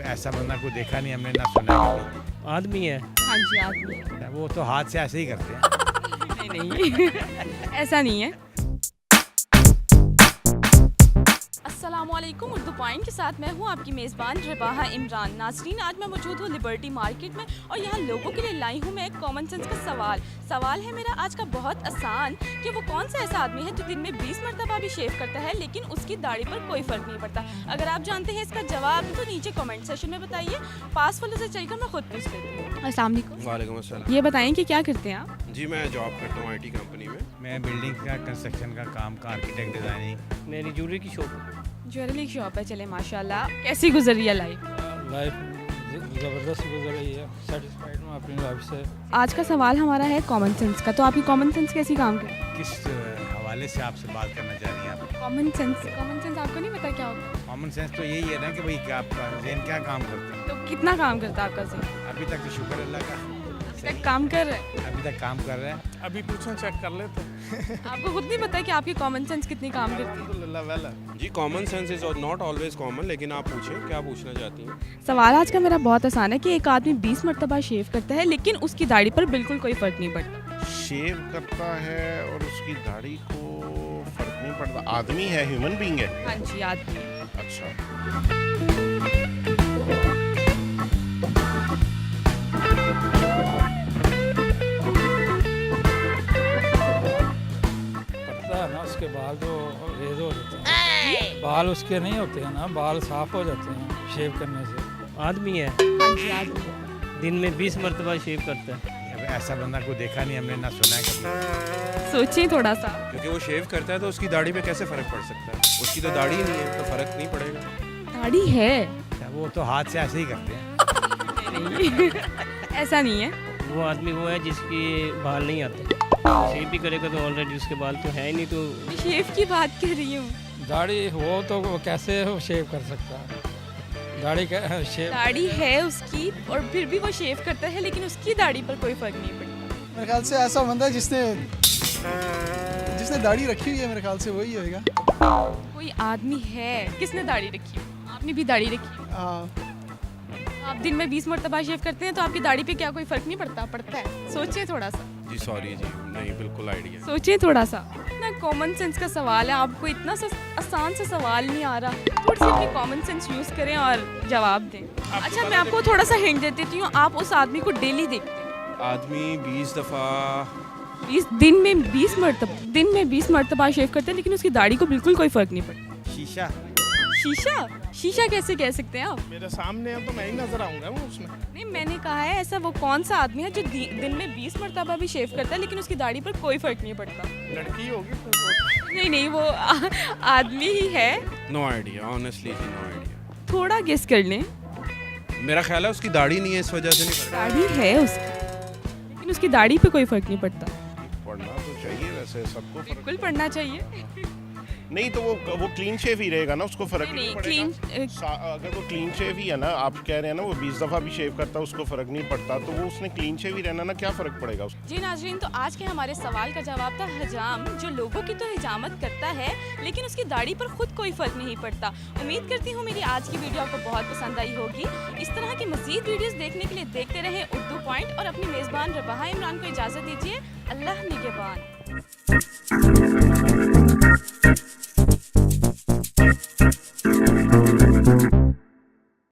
ऐसा बंदा को देखा नहीं हमने, ना सुना कभी। आदमी है। हाँ जी आदमी है। वो तो हाथ से ऐसे ही करते हैं। नहीं नहीं ऐसा नहीं है। अस्सलामुअलैकुम, उर्दू पॉइंट के साथ मैं हूँ आपकी मेज़बान रबाहा इमरान। नाज़रीन, आज मैं मौजूद हूँ लिबर्टी मार्केट में और यहाँ लोगों के लिए लाई हूँ मैं एक कॉमन सेंस का सवाल है मेरा आज का बहुत आसान कि वो कौन सा ऐसा आदमी है जो दिन में 20 मरतबा भी शेव करता है लेकिन उसकी दाढ़ी पर कोई फ़र्क नहीं पड़ता। अगर आप जानते हैं इसका जवाब तो नीचे कमेंट सेशन में बताइए। पास वालों से चलकर मैं खुद पूछ लेती हूँ। अस्सलाम वालेकुम। वालेकुम अस्सलाम। ये बताएं कि क्या करते हैं आप? जी मैं जॉब करता हूँ आईटी कंपनी में। मैं बिल्डिंग का कंस्ट्रक्शन का काम का आर्किटेक्ट डिज़ाइनिंग। मेरी ज्वेलरी की शॉप ज्वेलरी की शॉप है। चले माशाल्लाह। कैसी गुजर रही है लाइफ? ज़बरदस्त गुजर रही है, सेटिस्फाइड हूँ अपनी लाइफ से। आज का सवाल हमारा है कॉमन सेंस का, तो आपकी कॉमन सेंस कैसी काम करे? किस हवाले से आपसे बात करना चाह रही हैं आप? कॉमन सेंस आपको नहीं पता क्या होता? कॉमन सेंस तो यही है ना कि भाई क्या आपका जहन क्या काम करते हैं। तो कितना काम करता है आपका ज़हन? अभी तक तो शुक्र अल्लाह का, अभी तक काम कर रहे हैं? अभी तक काम कर रहे हैं। अभी पूछो, चेक कर लेते। आपको खुद नहीं पता है कि आपकी कॉमन सेंस कितनी काम करती है? जी common sense is not always common, लेकिन आप पूछें क्या पूछना चाहती हैं। सवाल आज का मेरा बहुत आसान है कि एक आदमी 20 मरतबा शेव करता है लेकिन उसकी दाढ़ी पर बिल्कुल कोई फ़र्क नहीं पड़ता। शेव करता है और उसकी दाढ़ी को फर्क नहीं पड़ता। आदमी है, ह्यूमन बीइंग है। हाँ जी आदमी। अच्छा, पड़ता है ना, उसके बाल तो रेज हो जाते हैं। बाल उसके नहीं होते हैं ना, बाल साफ हो जाते हैं शेव करने से। आदमी है। हाँ जी आदमी। दिन में 20 मरतबा शेव करता है। ऐसा बंदा को देखा नहीं हमने, ना सुना कभी। सोचिए थोड़ा सा। क्योंकि वो शेव करता है तो उसकी दाढ़ी पे कैसे फ़र्क पड़ सकता है? उसकी तो दाढ़ी ही नहीं है तो फ़र्क नहीं पड़ेगा। दाढ़ी है। वो तो हाथ से ऐसे ही करते हैं। ऐसा नहीं है। वो आदमी वो है जिसके बाल नहीं आते। शेव भी करेगा तो ऑलरेडी उसके बाल तो है ही नहीं, तो शेव की बात कर रही हूँ। दाढ़ी हो तो वो कैसे वो शेव कर सकता है? दाढ़ी का शेव दाढ़ी है उसकी और फिर भी वो शेव करता है लेकिन उसकी दाढ़ी पर कोई फर्क नहीं पड़ता। मेरे ख्याल से ऐसा बंदा है जिसने दाढ़ी रखी हुई है, मेरे ख्याल से वही होएगा। कोई आदमी है किसने दाढ़ी रखी है? आपने भी दाढ़ी रखी है। हाँ, आप दिन में 20 मरतबा शेव करते हैं तो आपकी दाढ़ी पे क्या कोई फर्क नहीं पड़ता? पड़ता है। सोचिए थोड़ा सा। जी सॉरी जी, नहीं बिल्कुल आइडिया। सोचिए थोड़ा सा। इतना कॉमन सेंस का सवाल है, आपको इतना आसान सा सवाल नहीं आ रहा। थोड़ी सी अपनी कॉमन सेंस यूज़ करें और जवाब दें। अच्छा मैं आपको थोड़ा सा हिंट दे देती हूँ। आप उस आदमी को डेली देखते हैं। आदमी 20 दफ़ा दिन में 20 मरतबा शेव करते हैं लेकिन उसकी दाढ़ी को बिल्कुल कोई फर्क नहीं पड़ता। शीशा। शीशा कैसे कह सकते हैं आप? मेरे सामने है तो मैं ही नजर आऊंगा वो उसमें। नहीं, मैंने कहा है ऐसा वो कौन सा आदमी है जो दिन में 20 मरतबा भी शेव करता है लेकिन उसकी दाढ़ी पर कोई फर्क नहीं पड़ता? लड़की होगी तो। नहीं वो आदमी ही है। नो आइडिया, ऑनेस्टली जी नो आइडिया। थोड़ा गेस कर लें। मेरा ख्याल है उसकी दाढ़ी नहीं है, इस वजह से नहीं पड़ रहा। दाढ़ी है उसकी लेकिन उसकी दाढ़ी पे कोई फर्क नहीं पड़ता। पढ़ना तो चाहिए वैसे सबको। फर्क बिल्कुल पढ़ना चाहिए। नहीं तो वो क्लीन शेव ही रहेगा ना, उसको फर्क नहीं पड़ेगा। क्लीन अगर वो क्लीन शेव ही है ना, आप कह रहे हैं ना वो 20 दफ़ा भी शेव करता है उसको फर्क नहीं पड़ता, तो वो उसने क्लीन शेव ही रहना ना, क्या फ़र्क पड़ेगा उसको? जी नाज़रीन, तो आज के हमारे सवाल का जवाब था हजाम, जो लोगों की तो हिजामत करता है लेकिन उसकी दाढ़ी पर खुद कोई फर्क नहीं पड़ता। उम्मीद करती हूँ मेरी आज की वीडियो आपको बहुत पसंद आई होगी। इस तरह की मज़ीद वीडियोस देखने के लिए देखते रहें उर्दू पॉइंट और अपनी मेज़बान रबाहा इमरान को इजाज़त दीजिए। अल्लाह निगहबान।